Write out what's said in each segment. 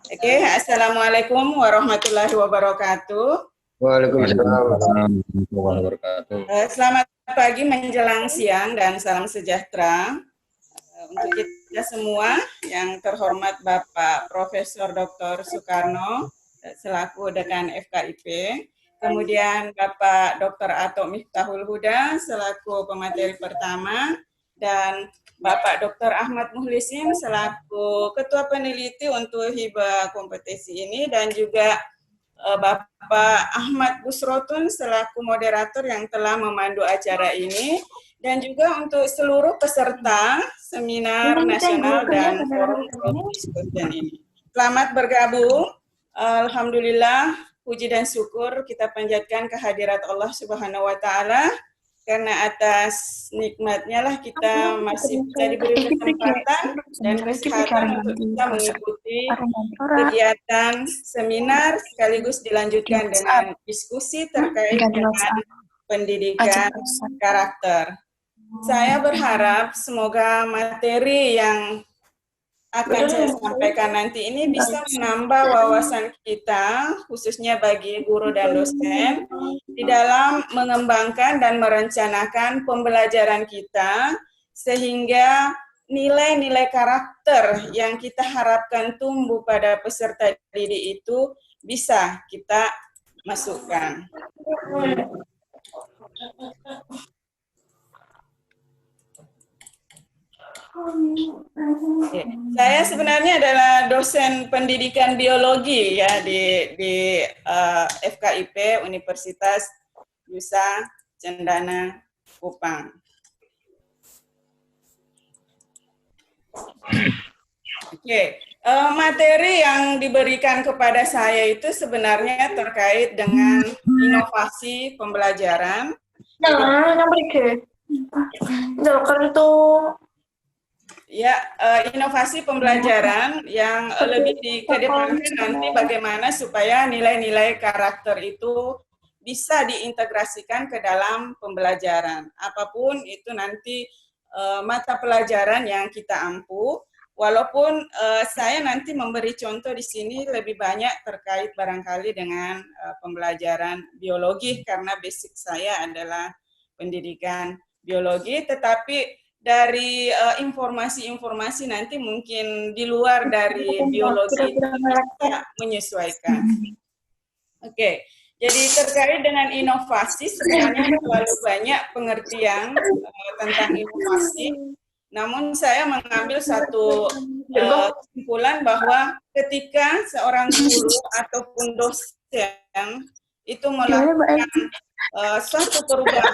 Oke, Assalamualaikum warahmatullahi wabarakatuh. Waalaikumsalam. Waalaikumsalam warahmatullahi wabarakatuh. Selamat pagi menjelang siang dan salam sejahtera untuk kita semua. Yang terhormat Bapak Profesor Dr. Soekarno selaku Dekan FKIP, kemudian Bapak Dr. Atok Miftahul Huda selaku pemateri pertama, dan Bapak Dr. Ahmad Muhlisin selaku Ketua Peneliti untuk hibah kompetisi ini, dan juga Bapak Ahmad Busrotun selaku moderator yang telah memandu acara ini, dan juga untuk seluruh peserta seminar nasional dan forum group discussion ini. Selamat bergabung. Alhamdulillah, puji dan syukur kita panjatkan kehadirat Allah Subhanahu wa Ta'ala, karena atas nikmatnya lah kita masih bisa diberi kesempatan dan kesehatan untuk bisa mengikuti kegiatan seminar sekaligus dilanjutkan dengan diskusi terkait dengan pendidikan karakter. Saya berharap semoga materi yang akan saya sampaikan nanti ini bisa menambah wawasan kita, khususnya bagi guru dan dosen, di dalam mengembangkan dan merencanakan pembelajaran kita, sehingga nilai-nilai karakter yang kita harapkan tumbuh pada peserta didik itu bisa kita masukkan. Saya sebenarnya adalah dosen pendidikan biologi ya di FKIP Universitas Nusa Cendana Kupang. Oke, materi yang diberikan kepada saya itu sebenarnya terkait dengan inovasi pembelajaran. Ya, inovasi pembelajaran yang lebih dikedepankan nanti bagaimana supaya nilai-nilai karakter itu bisa diintegrasikan ke dalam pembelajaran. Apapun itu nanti mata pelajaran yang kita ampu, walaupun saya nanti memberi contoh di sini lebih banyak terkait barangkali dengan pembelajaran biologi, karena basic saya adalah pendidikan biologi, tetapi dari informasi-informasi nanti mungkin di luar dari biologi itu bisa menyesuaikan. Oke, jadi terkait dengan inovasi sebenarnya terlalu banyak pengertian tentang inovasi. Namun saya mengambil satu kesimpulan bahwa ketika seorang guru ataupun dosen itu melakukan suatu perubahan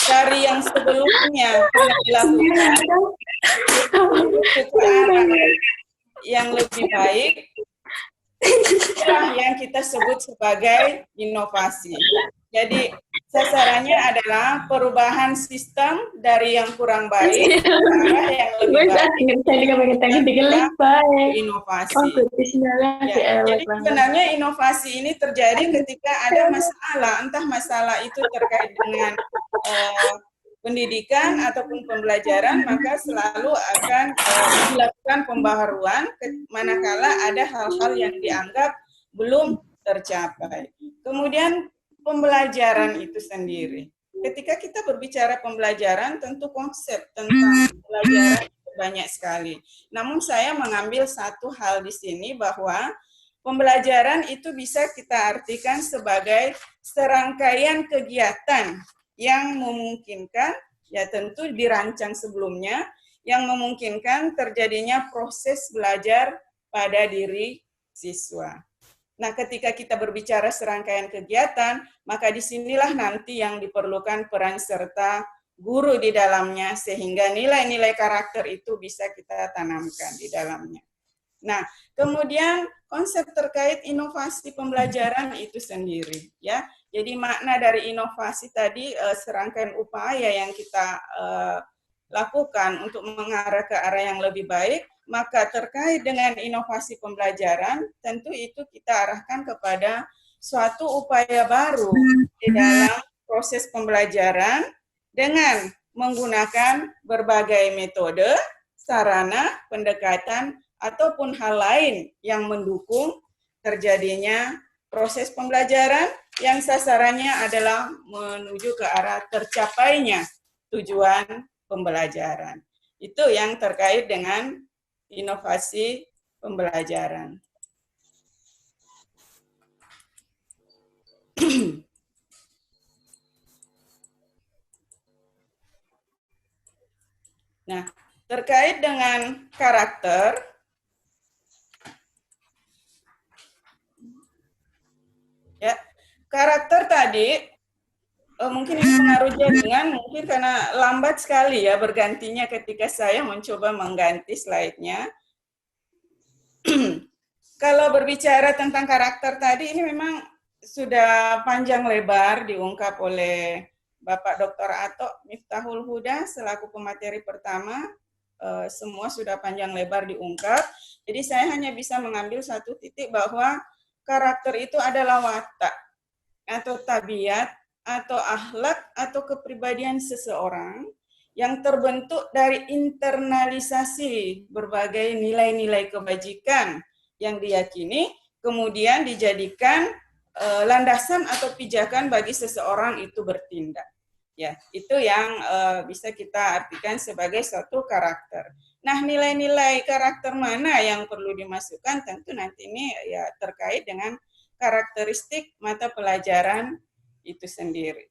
dari yang sebelumnya pernah dilakukan ke arah yang lebih baik, yang kita sebut sebagai inovasi. Jadi sasarannya adalah perubahan sistem dari yang kurang baik ke arah yang lebih baik, inovasi. Ya, jadi sebenarnya inovasi ini terjadi ketika ada masalah, entah masalah itu terkait dengan pendidikan ataupun pembelajaran, maka selalu akan dilakukan pembaharuan manakala ada hal-hal yang dianggap belum tercapai. Kemudian pembelajaran itu sendiri. Ketika kita berbicara pembelajaran, tentu konsep tentang pembelajaran banyak sekali. Namun saya mengambil satu hal di sini bahwa pembelajaran itu bisa kita artikan sebagai serangkaian kegiatan yang memungkinkan, ya tentu dirancang sebelumnya, yang memungkinkan terjadinya proses belajar pada diri siswa. Nah, ketika kita berbicara serangkaian kegiatan, maka disinilah nanti yang diperlukan peran serta guru di dalamnya, sehingga nilai-nilai karakter itu bisa kita tanamkan di dalamnya. Nah, kemudian konsep terkait inovasi pembelajaran itu sendiri, ya. Jadi makna dari inovasi tadi serangkaian upaya yang kita lakukan untuk mengarah ke arah yang lebih baik. Maka terkait dengan inovasi pembelajaran, tentu itu kita arahkan kepada suatu upaya baru di dalam proses pembelajaran dengan menggunakan berbagai metode, sarana, pendekatan, ataupun hal lain yang mendukung terjadinya proses pembelajaran yang sasarannya adalah menuju ke arah tercapainya tujuan pembelajaran. Itu yang terkait dengan inovasi pembelajaran. Nah, terkait dengan karakter, ya, karakter tadi mungkin ini pengaruh jaringan, mungkin karena lambat sekali ya bergantinya ketika saya mencoba mengganti slide-nya. Kalau berbicara tentang karakter tadi, ini memang sudah panjang lebar diungkap oleh Bapak Dr. Ato Miftahul Huda selaku pemateri pertama. Semua sudah panjang lebar diungkap. Jadi saya hanya bisa mengambil satu titik bahwa karakter itu adalah watak atau tabiat atau akhlak atau kepribadian seseorang yang terbentuk dari internalisasi berbagai nilai-nilai kebajikan yang diyakini kemudian dijadikan landasan atau pijakan bagi seseorang itu bertindak. Ya, itu yang bisa kita artikan sebagai suatu karakter. Nah, nilai-nilai karakter mana yang perlu dimasukkan tentu nanti ini ya terkait dengan karakteristik mata pelajaran itu sendiri.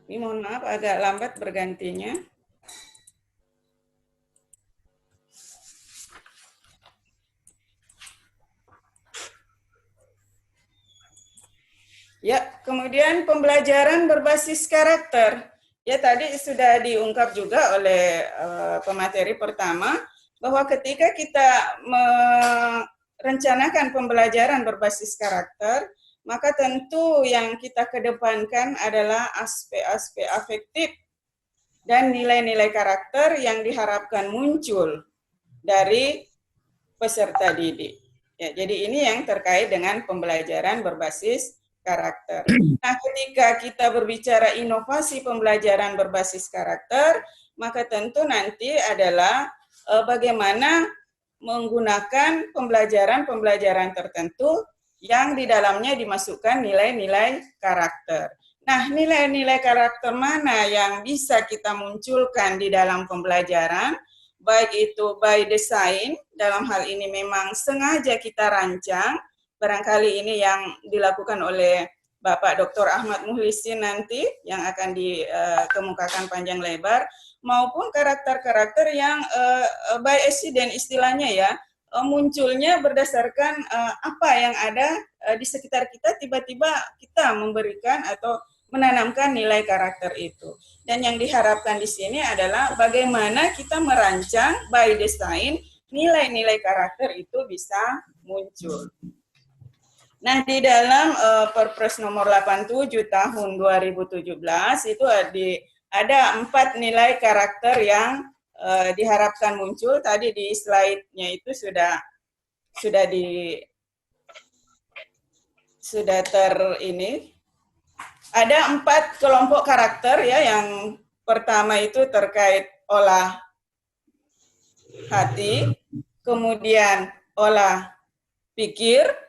Ini mohon maaf agak lambat bergantinya. Ya, kemudian pembelajaran berbasis karakter. Ya, tadi sudah diungkap juga oleh pemateri pertama bahwa ketika kita merencanakan pembelajaran berbasis karakter, maka tentu yang kita kedepankan adalah aspek-aspek afektif dan nilai-nilai karakter yang diharapkan muncul dari peserta didik. Ya, jadi ini yang terkait dengan pembelajaran berbasis karakter. Nah, ketika kita berbicara inovasi pembelajaran berbasis karakter, maka tentu nanti adalah bagaimana menggunakan pembelajaran-pembelajaran tertentu yang di dalamnya dimasukkan nilai-nilai karakter. Nah, nilai-nilai karakter mana yang bisa kita munculkan di dalam pembelajaran, baik itu by design, dalam hal ini memang sengaja kita rancang, barangkali ini yang dilakukan oleh Bapak Dr. Ahmad Muhlisin nanti yang akan dikemukakan panjang lebar, maupun karakter-karakter yang by accident istilahnya ya, munculnya berdasarkan apa yang ada di sekitar kita, tiba-tiba kita memberikan atau menanamkan nilai karakter itu. Dan yang diharapkan di sini adalah bagaimana kita merancang by design nilai-nilai karakter itu bisa muncul. Nah, di dalam Perpres nomor 87 tahun 2017 itu ada 4 nilai karakter yang diharapkan muncul. Tadi di slide-nya itu sudah ada 4 kelompok karakter ya. Yang pertama itu terkait olah hati, kemudian olah pikir,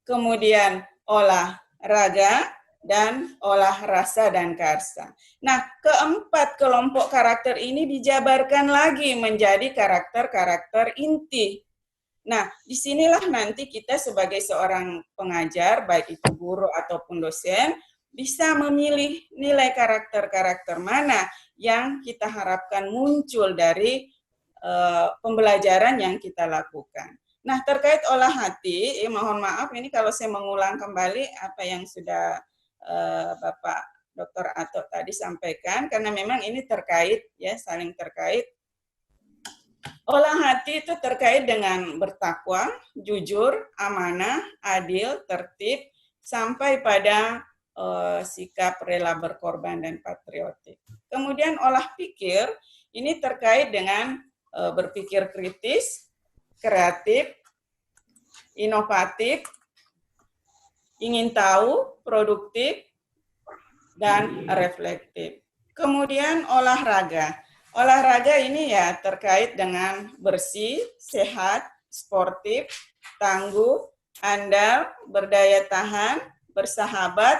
kemudian olah raga, dan olah rasa dan karsa. Nah, keempat kelompok karakter ini dijabarkan lagi menjadi karakter-karakter inti. Nah, disinilah nanti kita sebagai seorang pengajar, baik itu guru ataupun dosen, bisa memilih nilai karakter-karakter mana yang kita harapkan muncul dari pembelajaran yang kita lakukan. Nah, terkait olah hati, mohon maaf ini kalau saya mengulang kembali apa yang sudah Bapak Dr. Ato tadi sampaikan, karena memang ini terkait, ya, saling terkait. Olah hati itu terkait dengan bertakwa, jujur, amanah, adil, tertib, sampai pada sikap rela berkorban dan patriotik. Kemudian olah pikir, ini terkait dengan berpikir kritis, kreatif, inovatif, ingin tahu, produktif, dan reflektif. Kemudian olahraga. Olahraga ini ya terkait dengan bersih, sehat, sportif, tangguh, andal, berdaya tahan, bersahabat,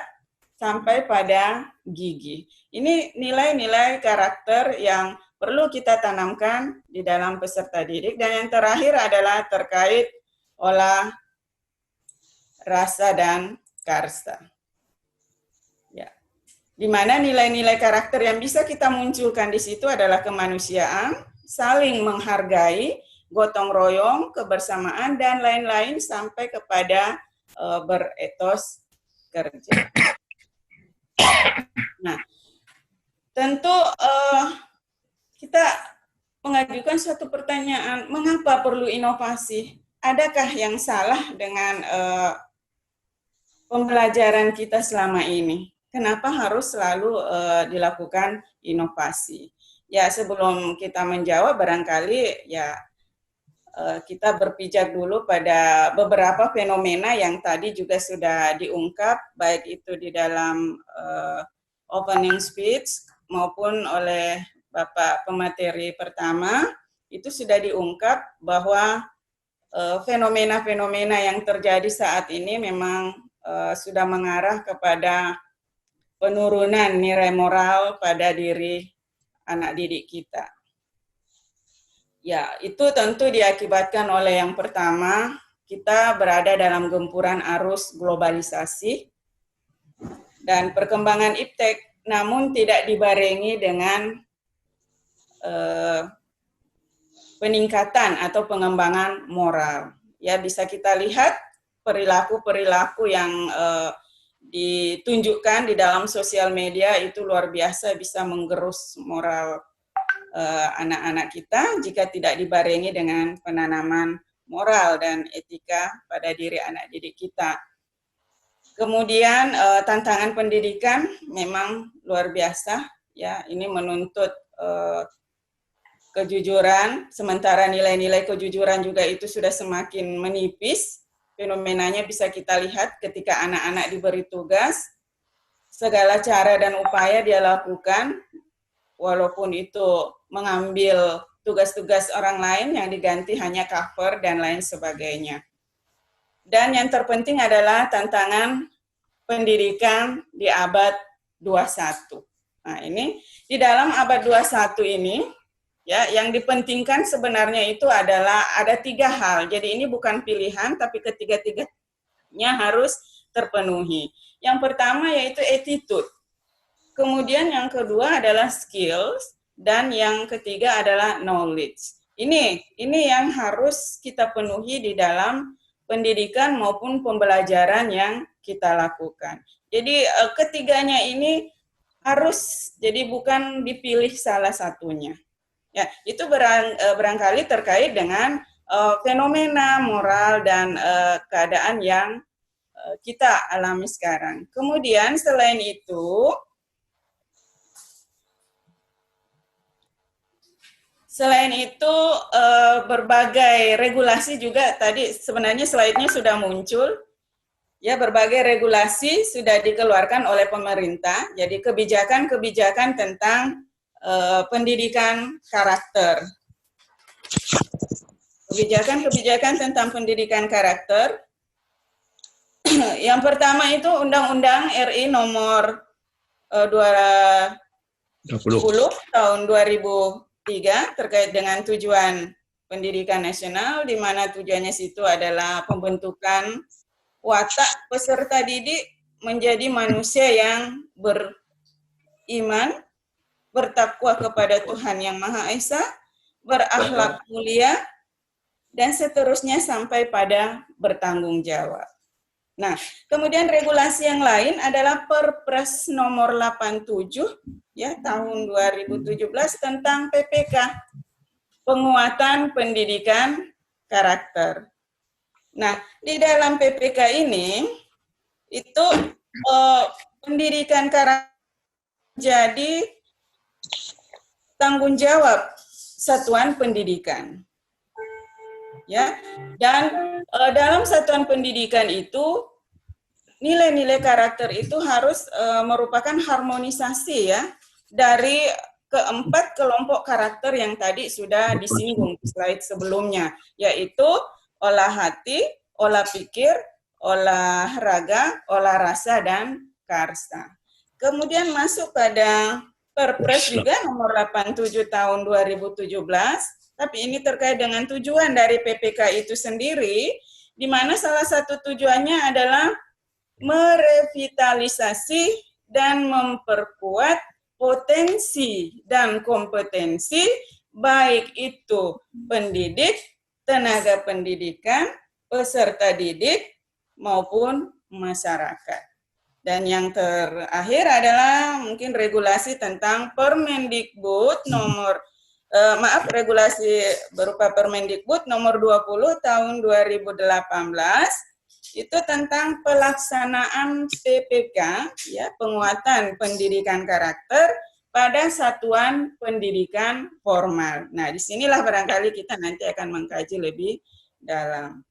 sampai pada gigi. Ini nilai-nilai karakter yang perlu kita tanamkan di dalam peserta didik. Dan yang terakhir adalah terkait olah rasa dan karsa. Ya. Di mana nilai-nilai karakter yang bisa kita munculkan di situ adalah kemanusiaan, saling menghargai, gotong royong, kebersamaan, dan lain-lain sampai kepada beretos kerja. Nah, tentu kita mengajukan suatu pertanyaan, mengapa perlu inovasi? Adakah yang salah dengan pembelajaran kita selama ini? Kenapa harus selalu dilakukan inovasi? Ya, sebelum kita menjawab, barangkali ya kita berpijak dulu pada beberapa fenomena yang tadi juga sudah diungkap, baik itu di dalam opening speech maupun oleh Bapak pemateri pertama, itu sudah diungkap bahwa fenomena-fenomena yang terjadi saat ini memang sudah mengarah kepada penurunan nilai moral pada diri anak didik kita. Ya, itu tentu diakibatkan oleh yang pertama, kita berada dalam gempuran arus globalisasi dan perkembangan iptek, namun tidak dibarengi dengan peningkatan atau pengembangan moral. Ya, bisa kita lihat perilaku-perilaku yang ditunjukkan di dalam sosial media itu luar biasa bisa menggerus moral anak-anak kita jika tidak dibarengi dengan penanaman moral dan etika pada diri anak didik kita. Kemudian tantangan pendidikan memang luar biasa, ya, ini menuntut kejujuran, sementara nilai-nilai kejujuran juga itu sudah semakin menipis. Fenomenanya bisa kita lihat ketika anak-anak diberi tugas, segala cara dan upaya dia lakukan, walaupun itu mengambil tugas-tugas orang lain yang diganti hanya cover dan lain sebagainya. Dan yang terpenting adalah tantangan pendidikan di abad 21. Nah, ini di dalam abad 21 ini, ya, yang dipentingkan sebenarnya itu adalah ada 3 hal. Jadi ini bukan pilihan, tapi ketiga-tiganya harus terpenuhi. Yang pertama yaitu attitude. Kemudian yang kedua adalah skills, dan yang ketiga adalah knowledge. Ini yang harus kita penuhi di dalam pendidikan maupun pembelajaran yang kita lakukan. Jadi ketiganya ini harus, jadi bukan dipilih salah satunya. Ya, itu barangkali terkait dengan fenomena moral dan keadaan yang kita alami sekarang. Kemudian selain itu, berbagai regulasi juga tadi sebenarnya slide-nya sudah muncul. Ya, berbagai regulasi sudah dikeluarkan oleh pemerintah. Jadi kebijakan-kebijakan tentang pendidikan karakter. Kebijakan-kebijakan tentang pendidikan karakter. Yang pertama itu Undang-Undang RI nomor 20 tahun 2003 terkait dengan tujuan pendidikan nasional, di mana tujuannya situ adalah pembentukan watak peserta didik menjadi manusia yang beriman, bertakwa kepada Tuhan Yang Maha Esa, berakhlak mulia, dan seterusnya sampai pada bertanggung jawab. Nah, kemudian regulasi yang lain adalah Perpres nomor 87 ya tahun 2017 tentang PPK, penguatan pendidikan karakter. Nah, di dalam PPK ini itu pendidikan karakter jadi tanggung jawab satuan pendidikan. Ya, dan dalam satuan pendidikan itu nilai-nilai karakter itu harus merupakan harmonisasi, ya, dari keempat kelompok karakter yang tadi sudah disinggung di slide sebelumnya, yaitu olah hati, olah pikir, olah raga, olah rasa, dan karsa. Kemudian masuk pada Perpres juga nomor 87 tahun 2017, tapi ini terkait dengan tujuan dari PPK itu sendiri, di mana salah satu tujuannya adalah merevitalisasi dan memperkuat potensi dan kompetensi baik itu pendidik, tenaga pendidikan, peserta didik, maupun masyarakat. Dan yang terakhir adalah mungkin regulasi tentang Permendikbud nomor regulasi berupa Permendikbud nomor 20 tahun 2018 itu tentang pelaksanaan PPK, ya, penguatan pendidikan karakter pada satuan pendidikan formal. Nah, disinilah barangkali kita nanti akan mengkaji lebih dalam.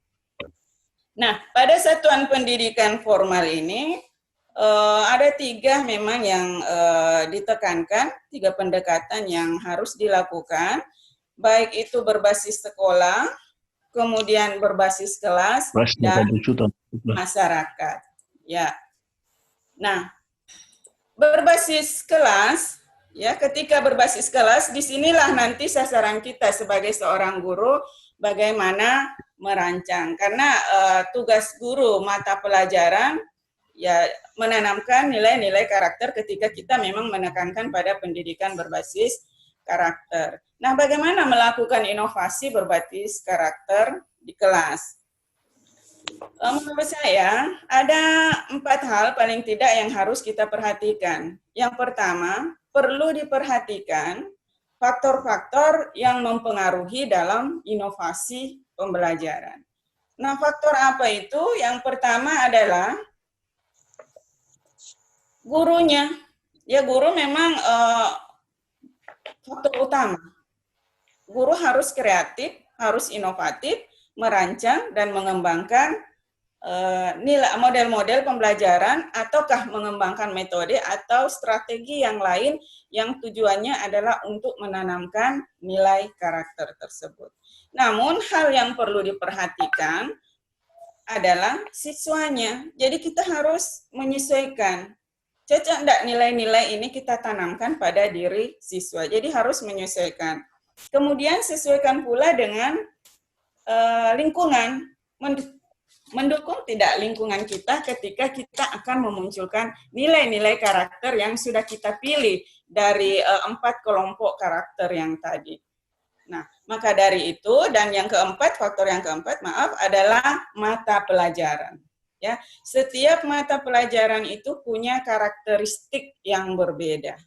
Nah, pada satuan pendidikan formal ini ada tiga memang yang ditekankan, tiga pendekatan yang harus dilakukan, baik itu berbasis sekolah, kemudian berbasis kelas, dan masyarakat. Ya. Nah, berbasis kelas, ya, ketika berbasis kelas, disinilah nanti sasaran kita sebagai seorang guru bagaimana merancang. Karena tugas guru mata pelajaran ya menanamkan nilai-nilai karakter ketika kita memang menekankan pada pendidikan berbasis karakter. Nah, bagaimana melakukan inovasi berbasis karakter di kelas? Menurut saya, ada 4 hal paling tidak yang harus kita perhatikan. Yang pertama, perlu diperhatikan faktor-faktor yang mempengaruhi dalam inovasi pembelajaran. Nah, faktor apa itu? Yang pertama adalah gurunya. Ya, guru memang faktor utama. Guru harus kreatif, harus inovatif, merancang dan mengembangkan nilai model-model pembelajaran ataukah mengembangkan metode atau strategi yang lain yang tujuannya adalah untuk menanamkan nilai karakter tersebut. Namun hal yang perlu diperhatikan adalah siswanya. Jadi kita harus menyesuaikan. Cocok enggak nilai-nilai ini kita tanamkan pada diri siswa. Jadi harus menyesuaikan. Kemudian sesuaikan pula dengan lingkungan. Mendukung tidak lingkungan kita ketika kita akan memunculkan nilai-nilai karakter yang sudah kita pilih dari 4 kelompok karakter yang tadi. Nah, maka dari itu, dan yang keempat, faktor yang keempat, adalah mata pelajaran. Ya, setiap mata pelajaran itu punya karakteristik yang berbeda.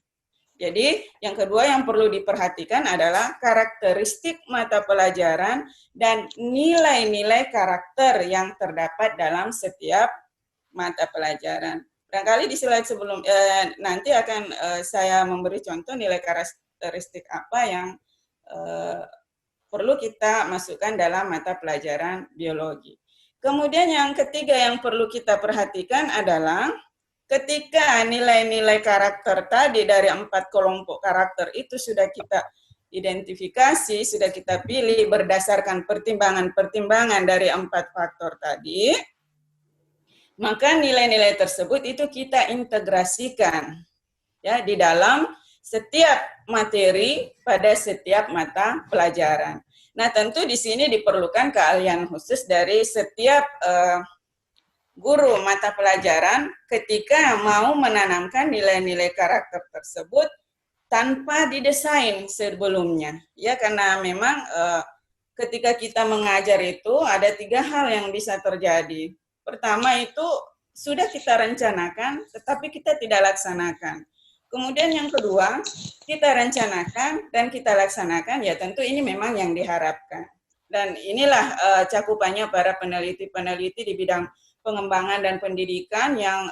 Jadi, yang kedua yang perlu diperhatikan adalah karakteristik mata pelajaran dan nilai-nilai karakter yang terdapat dalam setiap mata pelajaran. Barangkali di slide sebelum nanti akan saya memberi contoh nilai karakteristik apa yang perlu kita masukkan dalam mata pelajaran biologi. Kemudian yang ketiga yang perlu kita perhatikan adalah ketika nilai-nilai karakter tadi dari 4 kelompok karakter itu sudah kita identifikasi, sudah kita pilih berdasarkan pertimbangan-pertimbangan dari 4 faktor tadi, maka nilai-nilai tersebut itu kita integrasikan ya di dalam setiap materi pada setiap mata pelajaran. Nah, tentu di sini diperlukan keahlian khusus dari setiap guru mata pelajaran ketika mau menanamkan nilai-nilai karakter tersebut tanpa didesain sebelumnya. Ya, karena memang ketika kita mengajar itu ada 3 hal yang bisa terjadi. Pertama itu sudah kita rencanakan, tetapi kita tidak laksanakan. Kemudian yang kedua, kita rencanakan dan kita laksanakan, ya tentu ini memang yang diharapkan. Dan inilah cakupannya para peneliti-peneliti di bidang pengembangan dan pendidikan yang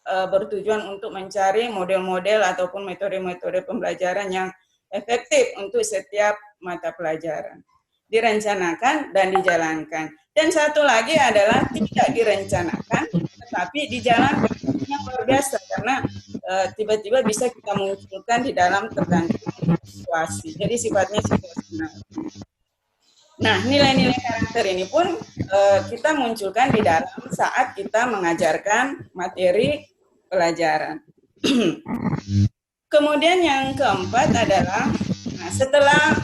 bertujuan untuk mencari model-model ataupun metode-metode pembelajaran yang efektif untuk setiap mata pelajaran. Direncanakan dan dijalankan. Dan satu lagi adalah tidak direncanakan, tapi dijalankan luar biasa karena tiba-tiba bisa kita munculkan di dalam tergantung situasi. Jadi sifatnya situasional. Nah, nilai-nilai karakter ini pun kita munculkan di dalam saat kita mengajarkan materi pelajaran. Kemudian yang keempat adalah, nah, setelah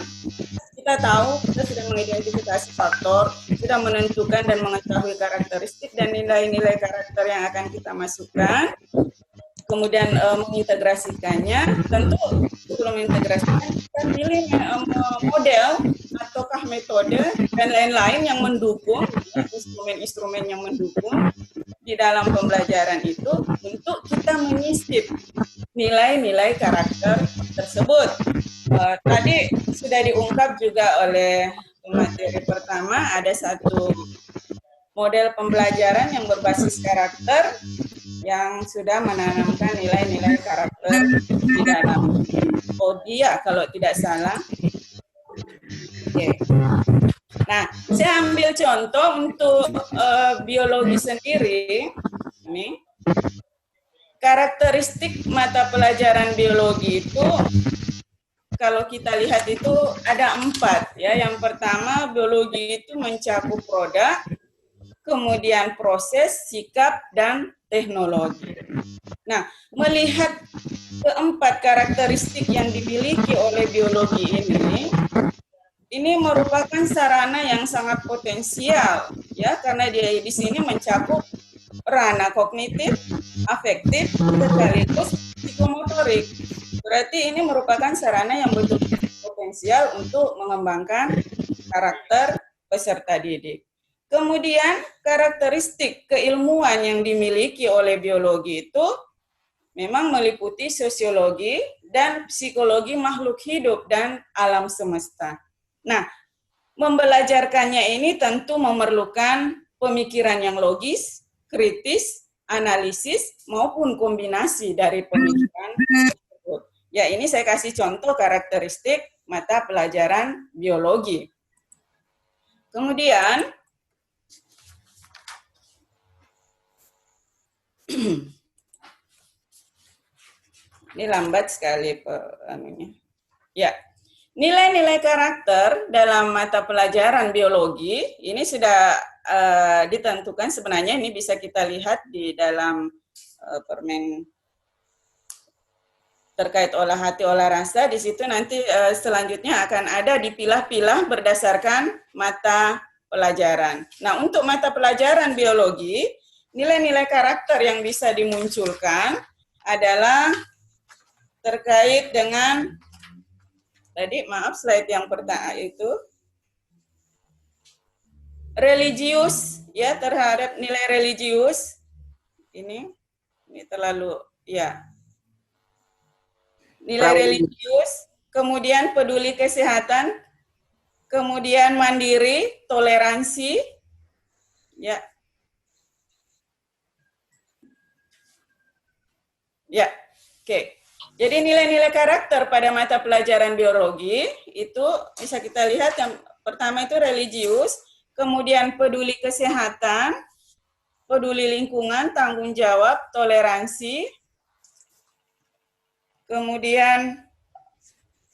kita tahu, kita sudah mengidentifikasi faktor, sudah menentukan dan mengetahui karakteristik dan nilai-nilai karakter yang akan kita masukkan, kemudian mengintegrasikannya. Tentu sebelum mengintegrasikan kita pilih model ataukah metode dan lain-lain yang mendukung, instrumen-instrumen yang mendukung di dalam pembelajaran itu untuk kita menyisip nilai-nilai karakter tersebut. Tadi sudah diungkap juga oleh materi pertama, ada satu model pembelajaran yang berbasis karakter yang sudah menanamkan nilai-nilai karakter di dalam dia kalau tidak salah. Oke. Nah, saya ambil contoh untuk biologi sendiri. Ini karakteristik mata pelajaran biologi itu kalau kita lihat itu ada 4 ya. Yang pertama, biologi itu mencakup produk, kemudian proses, sikap, dan teknologi. Nah, melihat keempat karakteristik yang dimiliki oleh biologi ini merupakan sarana yang sangat potensial ya, karena dia di sini mencakup ranah kognitif, afektif, sekaligus psikomotorik. Berarti ini merupakan sarana yang betul-betul potensial untuk mengembangkan karakter peserta didik. Kemudian karakteristik keilmuan yang dimiliki oleh biologi itu memang meliputi sosiologi dan psikologi makhluk hidup dan alam semesta. Nah, membelajarkannya ini tentu memerlukan pemikiran yang logis, kritis, analisis, maupun kombinasi dari pemikiran tersebut. Ya, ini saya kasih contoh karakteristik mata pelajaran biologi. Kemudian, ini lambat sekali anunya. Ya, nilai-nilai karakter dalam mata pelajaran biologi ini sudah ditentukan sebenarnya, ini bisa kita lihat di dalam permen terkait olah hati, olah rasa. Di situ nanti selanjutnya akan ada dipilah-pilah berdasarkan mata pelajaran. Nah, untuk mata pelajaran biologi, nilai-nilai karakter yang bisa dimunculkan adalah terkait dengan tadi, maaf, slide yang pertama itu religius ya, terhadap nilai religius. Ini terlalu ya. Nilai religius, kemudian peduli kesehatan, kemudian mandiri, toleransi, ya. Ya, oke. Jadi nilai-nilai karakter pada mata pelajaran biologi itu bisa kita lihat yang pertama itu religius, kemudian peduli kesehatan, peduli lingkungan, tanggung jawab, toleransi, kemudian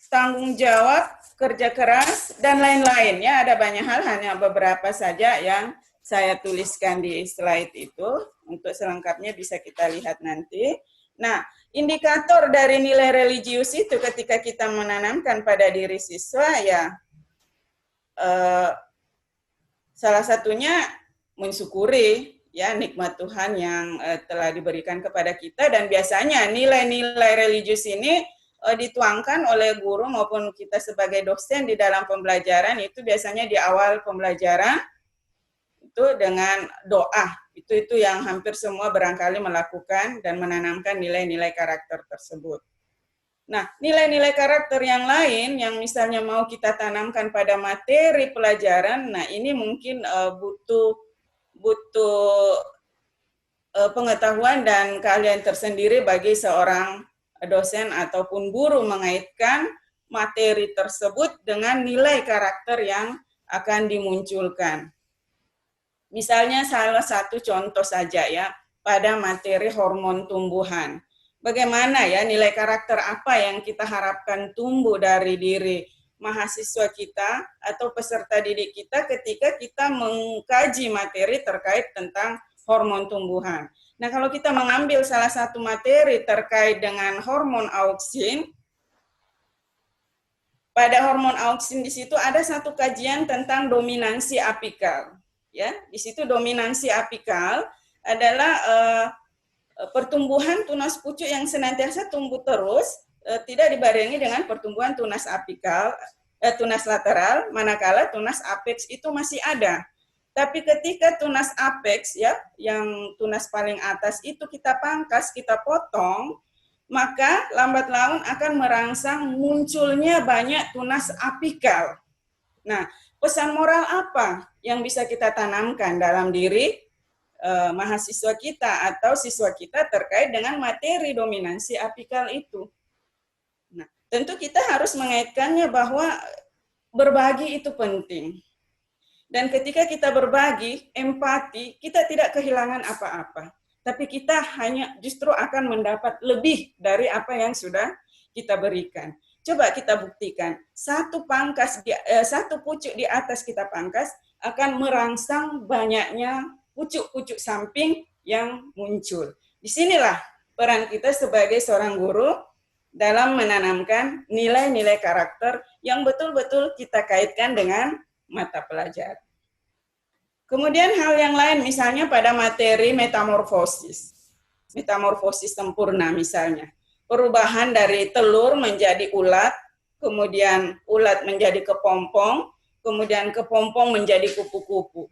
tanggung jawab, kerja keras, dan lain-lain. Ya, ada banyak hal, hanya beberapa saja yang saya tuliskan di slide itu. Untuk selengkapnya bisa kita lihat nanti. Nah, indikator dari nilai religius itu ketika kita menanamkan pada diri siswa ya salah satunya mensyukuri ya nikmat Tuhan yang telah diberikan kepada kita, dan biasanya nilai-nilai religius ini dituangkan oleh guru maupun kita sebagai dosen di dalam pembelajaran. Itu biasanya di awal pembelajaran itu dengan doa. Itu yang hampir semua barangkali melakukan dan menanamkan nilai-nilai karakter tersebut. Nah, nilai-nilai karakter yang lain yang misalnya mau kita tanamkan pada materi pelajaran, nah ini mungkin butuh pengetahuan dan keahlian tersendiri bagi seorang dosen ataupun guru mengaitkan materi tersebut dengan nilai karakter yang akan dimunculkan. Misalnya salah satu contoh saja ya, pada materi hormon tumbuhan. Bagaimana ya nilai karakter apa yang kita harapkan tumbuh dari diri mahasiswa kita atau peserta didik kita ketika kita mengkaji materi terkait tentang hormon tumbuhan. Nah, kalau kita mengambil salah satu materi terkait dengan hormon auksin, pada hormon auksin di situ ada satu kajian tentang dominansi apikal. Ya, di situ dominansi apikal adalah pertumbuhan tunas pucuk yang senantiasa tumbuh terus, tidak dibarengi dengan pertumbuhan tunas apikal, tunas lateral, manakala tunas apex itu masih ada. Tapi ketika tunas apex ya, yang tunas paling atas itu kita pangkas, kita potong, maka lambat laun akan merangsang munculnya banyak tunas apikal. Nah, pesan moral apa yang bisa kita tanamkan dalam diri mahasiswa kita atau siswa kita terkait dengan materi dominansi apikal itu? Nah, tentu kita harus mengaitkannya bahwa berbagi itu penting. Dan ketika kita berbagi, empati, kita tidak kehilangan apa-apa. Tapi kita hanya justru akan mendapat lebih dari apa yang sudah kita berikan. Coba kita buktikan, satu pucuk di atas kita pangkas akan merangsang banyaknya pucuk-pucuk samping yang muncul. Disinilah peran kita sebagai seorang guru dalam menanamkan nilai-nilai karakter yang betul-betul kita kaitkan dengan mata pelajaran. Kemudian hal yang lain misalnya pada materi metamorfosis sempurna misalnya. Perubahan dari telur menjadi ulat, kemudian ulat menjadi kepompong, kemudian kepompong menjadi kupu-kupu.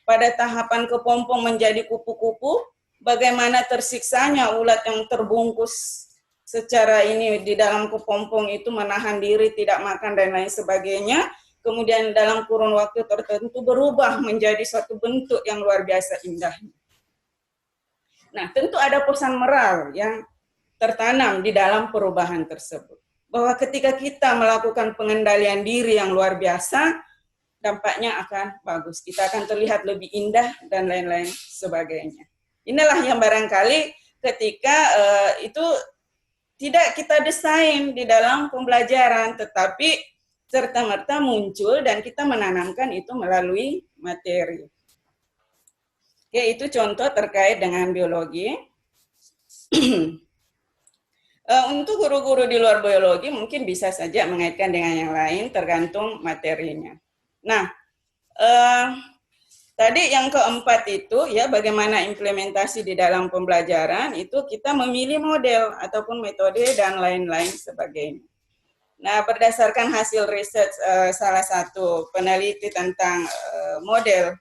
Pada tahapan kepompong menjadi kupu-kupu, bagaimana tersiksanya ulat yang terbungkus secara ini di dalam kepompong itu menahan diri, tidak makan dan lain sebagainya, kemudian dalam kurun waktu tertentu berubah menjadi suatu bentuk yang luar biasa indahnya. Nah, tentu ada pesan moral yang tertanam di dalam perubahan tersebut. Bahwa ketika kita melakukan pengendalian diri yang luar biasa, dampaknya akan bagus. Kita akan terlihat lebih indah dan lain-lain sebagainya. Inilah yang barangkali ketika itu tidak kita desain di dalam pembelajaran, tetapi serta-merta muncul dan kita menanamkan itu melalui materi. Oke, itu contoh terkait dengan biologi. Untuk guru-guru di luar biologi mungkin bisa saja mengaitkan dengan yang lain tergantung materinya. Nah, tadi yang keempat itu ya bagaimana implementasi di dalam pembelajaran itu kita memilih model ataupun metode dan lain-lain sebagainya. Nah, berdasarkan hasil riset salah satu peneliti tentang model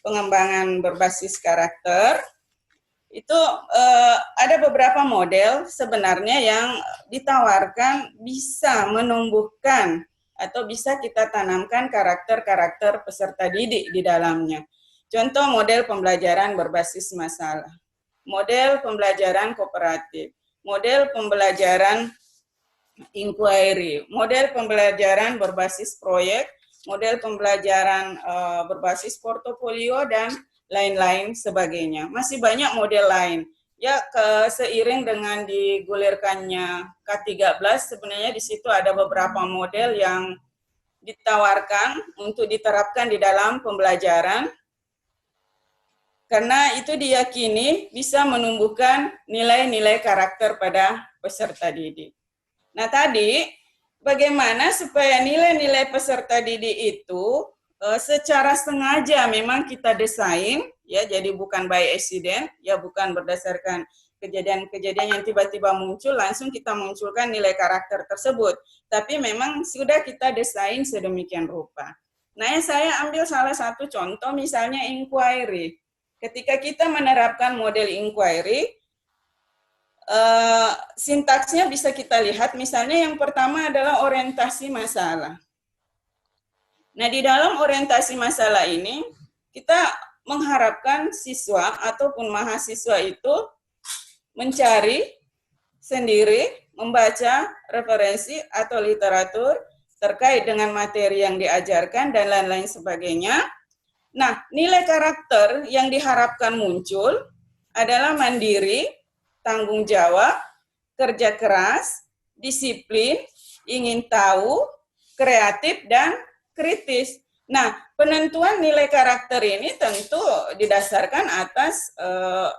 pengembangan berbasis karakter, itu ada beberapa model sebenarnya yang ditawarkan bisa menumbuhkan atau bisa kita tanamkan karakter-karakter peserta didik di dalamnya. Contoh model pembelajaran berbasis masalah, model pembelajaran kooperatif, model pembelajaran inquiry, model pembelajaran berbasis proyek, model pembelajaran berbasis portofolio, dan lain-lain sebagainya. Masih banyak model lain. Ya, seiring dengan digulirkannya K13, sebenarnya di situ ada beberapa model yang ditawarkan untuk diterapkan di dalam pembelajaran, karena itu diyakini bisa menumbuhkan nilai-nilai karakter pada peserta didik. Nah, tadi bagaimana supaya nilai-nilai peserta didik itu secara sengaja memang kita desain, ya, jadi bukan by accident, ya, bukan berdasarkan kejadian-kejadian yang tiba-tiba muncul, langsung kita munculkan nilai karakter tersebut, tapi memang sudah kita desain sedemikian rupa. Nah, saya ambil salah satu contoh, misalnya inquiry. Ketika kita menerapkan model inquiry, sintaksnya bisa kita lihat, misalnya yang pertama adalah orientasi masalah. Nah, di dalam orientasi masalah ini, kita mengharapkan siswa ataupun mahasiswa itu mencari sendiri, membaca referensi atau literatur terkait dengan materi yang diajarkan dan lain-lain sebagainya. Nah, nilai karakter yang diharapkan muncul adalah mandiri, tanggung jawab, kerja keras, disiplin, ingin tahu, kreatif, dan kritis. Nah, penentuan nilai karakter ini tentu didasarkan atas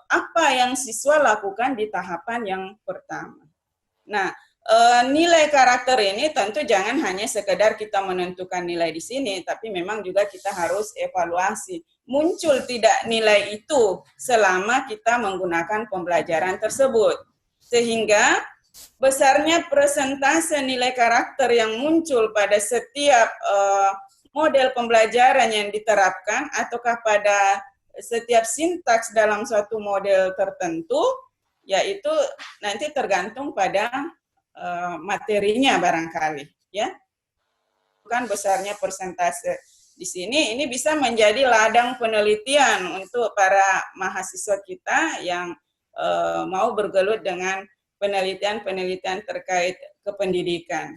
apa yang siswa lakukan di tahapan yang pertama. Nah, nilai karakter ini tentu jangan hanya sekedar kita menentukan nilai di sini, tapi memang juga kita harus evaluasi. Muncul tidak nilai itu selama kita menggunakan pembelajaran tersebut. Sehingga besarnya persentase nilai karakter yang muncul pada setiap model pembelajaran yang diterapkan ataukah pada setiap sintaks dalam suatu model tertentu, yaitu nanti tergantung pada materinya barangkali, ya. Bukan besarnya persentase di sini, ini bisa menjadi ladang penelitian untuk para mahasiswa kita yang mau bergelut dengan penelitian-penelitian terkait kependidikan.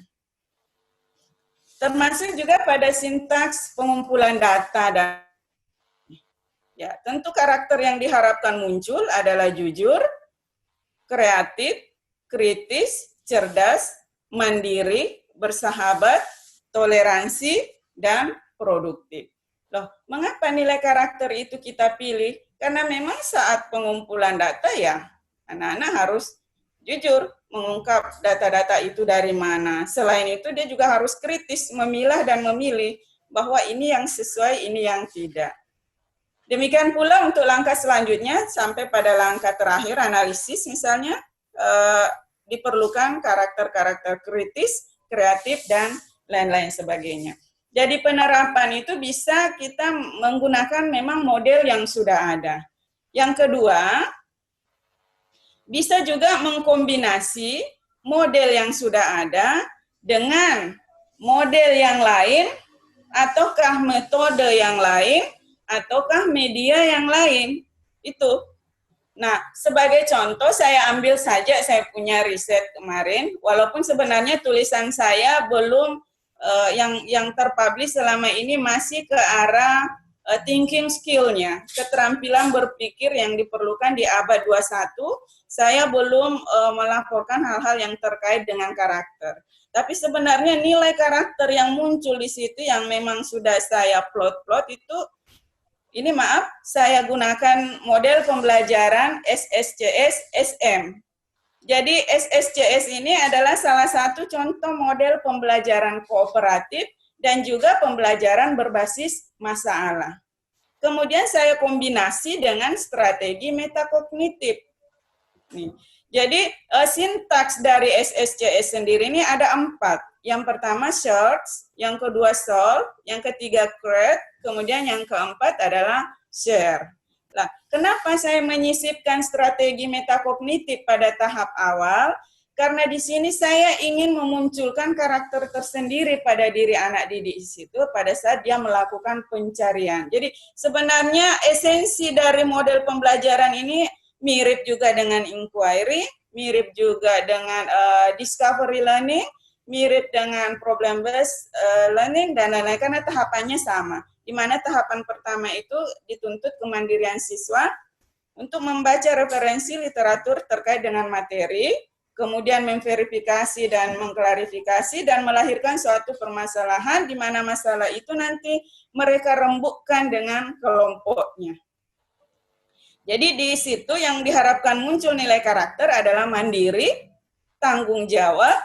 Termasuk juga pada sintaks pengumpulan data dan ya, tentu karakter yang diharapkan muncul adalah jujur, kreatif, kritis, cerdas, mandiri, bersahabat, toleransi, dan produktif. Loh, mengapa nilai karakter itu kita pilih? Karena memang saat pengumpulan data ya, anak-anak harus jujur mengungkap data-data itu dari mana. Selain itu dia juga harus kritis memilah dan memilih bahwa ini yang sesuai, ini yang tidak. Demikian pula untuk langkah selanjutnya sampai pada langkah terakhir analisis misalnya diperlukan karakter-karakter kritis, kreatif, dan lain-lain sebagainya. Jadi penerapan itu bisa kita menggunakan memang model yang sudah ada. Yang kedua, bisa juga mengkombinasi model yang sudah ada dengan model yang lain, ataukah metode yang lain, ataukah media yang lain. Itu. Nah, sebagai contoh saya ambil saja, saya punya riset kemarin, walaupun sebenarnya tulisan saya belum yang terpublish selama ini masih ke arah thinking skill-nya, keterampilan berpikir yang diperlukan di abad 21, saya belum melaporkan hal-hal yang terkait dengan karakter. Tapi sebenarnya nilai karakter yang muncul di situ yang memang sudah saya plot-plot itu, ini maaf, saya gunakan model pembelajaran SSCS SM. Jadi SSCS ini adalah salah satu contoh model pembelajaran kooperatif dan juga pembelajaran berbasis masalah. Kemudian saya kombinasi dengan strategi metakognitif. Nih. Jadi sintaks dari SSCS sendiri ini ada 4. Yang pertama search, yang kedua solve, yang ketiga create, kemudian yang keempat adalah share. Nah, kenapa saya menyisipkan strategi metakognitif pada tahap awal? Karena di sini saya ingin memunculkan karakter tersendiri pada diri anak didik di situ pada saat dia melakukan pencarian. Jadi sebenarnya esensi dari model pembelajaran ini mirip juga dengan inquiry, mirip juga dengan discovery learning, mirip dengan problem based learning dan lain-lain karena tahapannya sama. Di mana tahapan pertama itu dituntut kemandirian siswa untuk membaca referensi literatur terkait dengan materi, kemudian memverifikasi dan mengklarifikasi dan melahirkan suatu permasalahan di mana masalah itu nanti mereka rembukkan dengan kelompoknya. Jadi di situ yang diharapkan muncul nilai karakter adalah mandiri, tanggung jawab,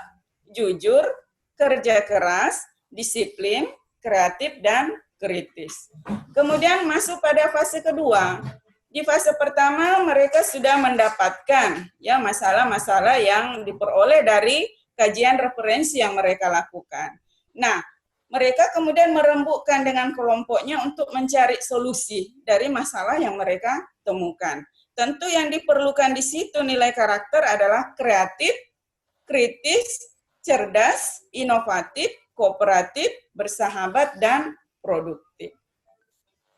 jujur, kerja keras, disiplin, kreatif, dan kritis. Kemudian masuk pada fase kedua. Di fase pertama mereka sudah mendapatkan ya masalah-masalah yang diperoleh dari kajian referensi yang mereka lakukan. Nah, mereka kemudian merembukkan dengan kelompoknya untuk mencari solusi dari masalah yang mereka temukan. Tentu yang diperlukan di situ nilai karakter adalah kreatif, kritis, cerdas, inovatif, kooperatif, bersahabat, dan produktif.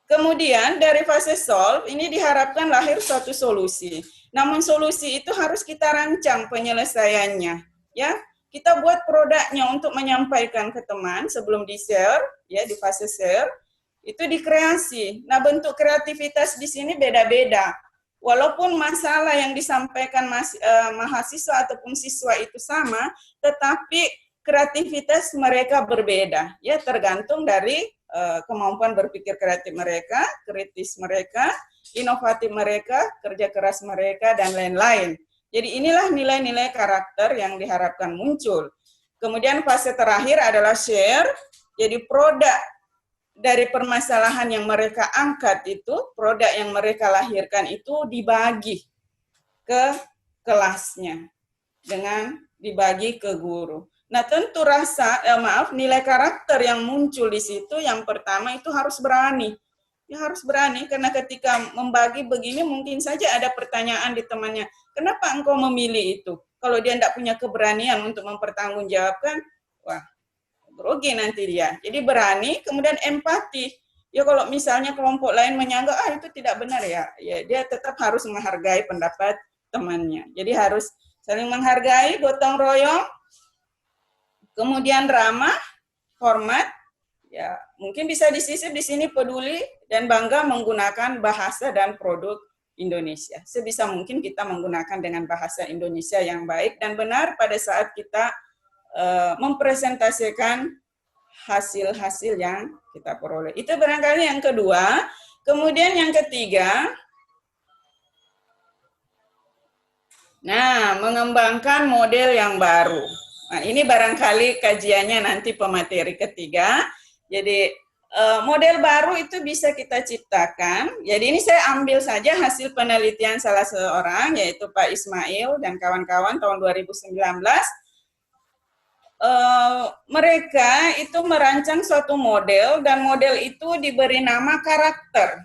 Kemudian dari fase solve ini diharapkan lahir suatu solusi. Namun solusi itu harus kita rancang penyelesaiannya, ya. Kita buat produknya untuk menyampaikan ke teman sebelum di-share, ya di fase share, itu dikreasi. Nah, bentuk kreativitas di sini beda-beda. walaupun masalah yang disampaikan mahasiswa ataupun siswa itu sama, tetapi kreativitas mereka berbeda, ya tergantung dari kemampuan berpikir kreatif mereka, kritis mereka, inovatif mereka, kerja keras mereka, dan lain-lain. Jadi inilah nilai-nilai karakter yang diharapkan muncul. Kemudian fase terakhir adalah share, jadi produk dari permasalahan yang mereka angkat itu, produk yang mereka lahirkan itu dibagi ke kelasnya, dengan dibagi ke guru. Nah tentu nilai karakter yang muncul di situ, yang pertama itu harus berani. Ya harus berani, karena ketika membagi begini mungkin saja ada pertanyaan di temannya, kenapa engkau memilih itu? Kalau dia tidak punya keberanian untuk mempertanggungjawabkan, wah grogi nanti dia. Jadi berani, kemudian empati. Ya kalau misalnya kelompok lain menyanggah, itu tidak benar ya, dia tetap harus menghargai pendapat temannya. Jadi harus saling menghargai, gotong royong, kemudian ramah, hormat, ya mungkin bisa disisip di sini peduli dan bangga menggunakan bahasa dan produk Indonesia. Sebisa mungkin kita menggunakan dengan bahasa Indonesia yang baik dan benar pada saat kita mempresentasikan hasil-hasil yang kita peroleh. Itu barangkali yang kedua. Kemudian yang ketiga, nah mengembangkan model yang baru. Nah, ini barangkali kajiannya nanti pemateri ketiga. Jadi model baru itu bisa kita ciptakan. Jadi ini saya ambil saja hasil penelitian salah seorang, yaitu Pak Ismail dan kawan-kawan tahun 2019. Mereka itu merancang suatu model dan model itu diberi nama karakter.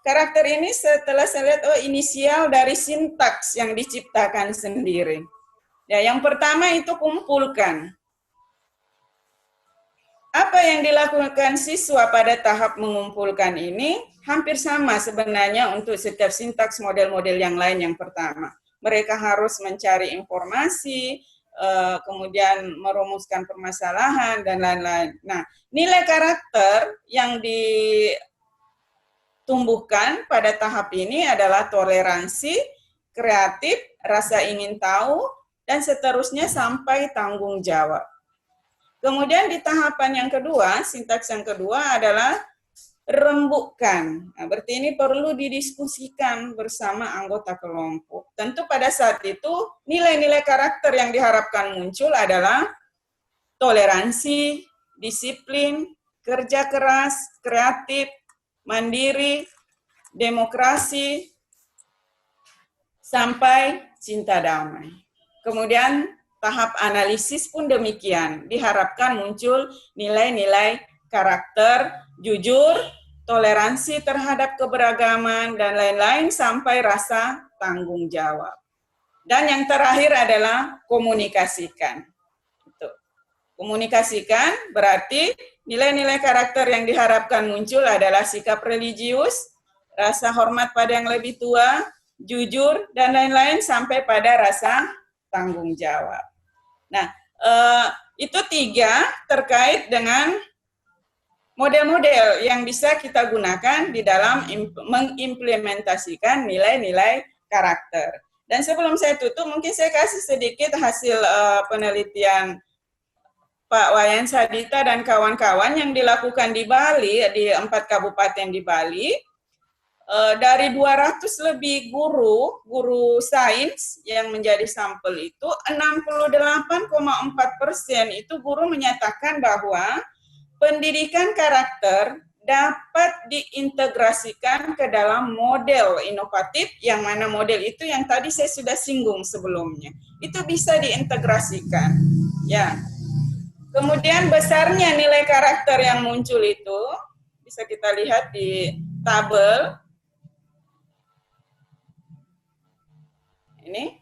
Karakter ini setelah saya lihat, inisial dari sintaks yang diciptakan sendiri. Ya, yang pertama itu kumpulkan. Apa yang dilakukan siswa pada tahap mengumpulkan ini hampir sama sebenarnya untuk setiap sintaks model-model yang lain yang pertama. Mereka harus mencari informasi, kemudian merumuskan permasalahan, dan lain-lain. Nah, nilai karakter yang ditumbuhkan pada tahap ini adalah toleransi, kreatif, rasa ingin tahu, dan seterusnya sampai tanggung jawab. Kemudian di tahapan yang kedua, sintaks yang kedua adalah rembukan. Nah, berarti ini perlu didiskusikan bersama anggota kelompok. Tentu pada saat itu nilai-nilai karakter yang diharapkan muncul adalah toleransi, disiplin, kerja keras, kreatif, mandiri, demokrasi, sampai cinta damai. Kemudian tahap analisis pun demikian, diharapkan muncul nilai-nilai karakter, jujur, toleransi terhadap keberagaman, dan lain-lain sampai rasa tanggung jawab. Dan yang terakhir adalah komunikasikan. Komunikasikan berarti nilai-nilai karakter yang diharapkan muncul adalah sikap religius, rasa hormat pada yang lebih tua, jujur, dan lain-lain sampai pada rasa tanggung jawab. Nah, itu tiga terkait dengan model-model yang bisa kita gunakan di dalam mengimplementasikan nilai-nilai karakter. Dan sebelum saya tutup, mungkin saya kasih sedikit hasil penelitian Pak Wayan Sadita dan kawan-kawan yang dilakukan di Bali, di 4 kabupaten di Bali. Dari 200 lebih guru sains yang menjadi sampel itu, 68,4% itu guru menyatakan bahwa pendidikan karakter dapat diintegrasikan ke dalam model inovatif, yang mana model itu yang tadi saya sudah singgung sebelumnya. Itu bisa diintegrasikan. Ya. Kemudian besarnya nilai karakter yang muncul itu bisa kita lihat di tabel. Ini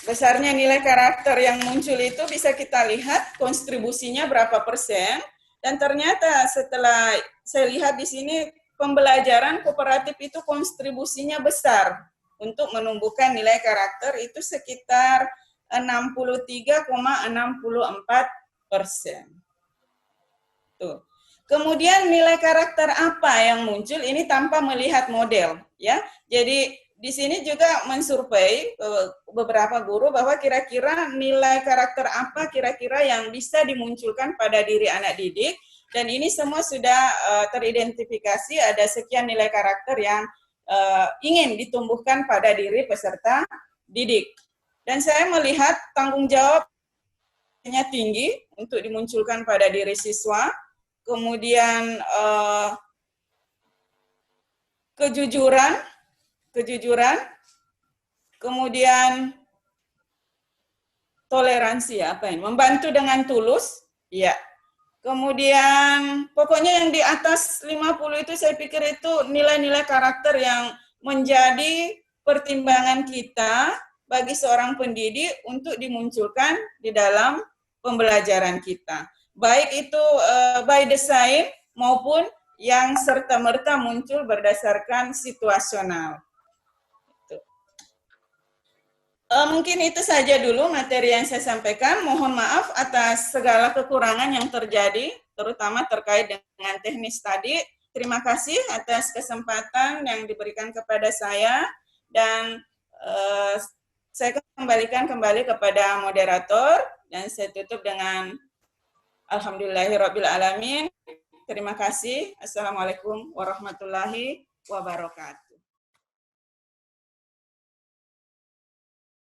besarnya nilai karakter yang muncul itu bisa kita lihat kontribusinya berapa persen, dan ternyata setelah saya lihat di sini pembelajaran kooperatif itu kontribusinya besar untuk menumbuhkan nilai karakter itu sekitar 63,64%. Tuh. Kemudian nilai karakter apa yang muncul ini tanpa melihat model, ya. Jadi di sini juga mensurvei beberapa guru bahwa kira-kira nilai karakter apa kira-kira yang bisa dimunculkan pada diri anak didik, dan ini semua sudah teridentifikasi ada sekian nilai karakter yang ingin ditumbuhkan pada diri peserta didik. Dan saya melihat tanggung jawabnya tinggi untuk dimunculkan pada diri siswa. Kemudian kejujuran, kemudian toleransi, apa ini? Membantu dengan tulus, ya. Kemudian pokoknya yang di atas 50 itu saya pikir itu nilai-nilai karakter yang menjadi pertimbangan kita bagi seorang pendidik untuk dimunculkan di dalam pembelajaran kita. Baik itu by design maupun yang serta-merta muncul berdasarkan situasional. Mungkin itu saja dulu materi yang saya sampaikan. Mohon maaf atas segala kekurangan yang terjadi, terutama terkait dengan teknis tadi. Terima kasih atas kesempatan yang diberikan kepada saya, dan saya kembalikan kembali kepada moderator, dan saya tutup dengan Alhamdulillahirrabbilalamin. Terima kasih. Assalamualaikum warahmatullahi wabarakatuh.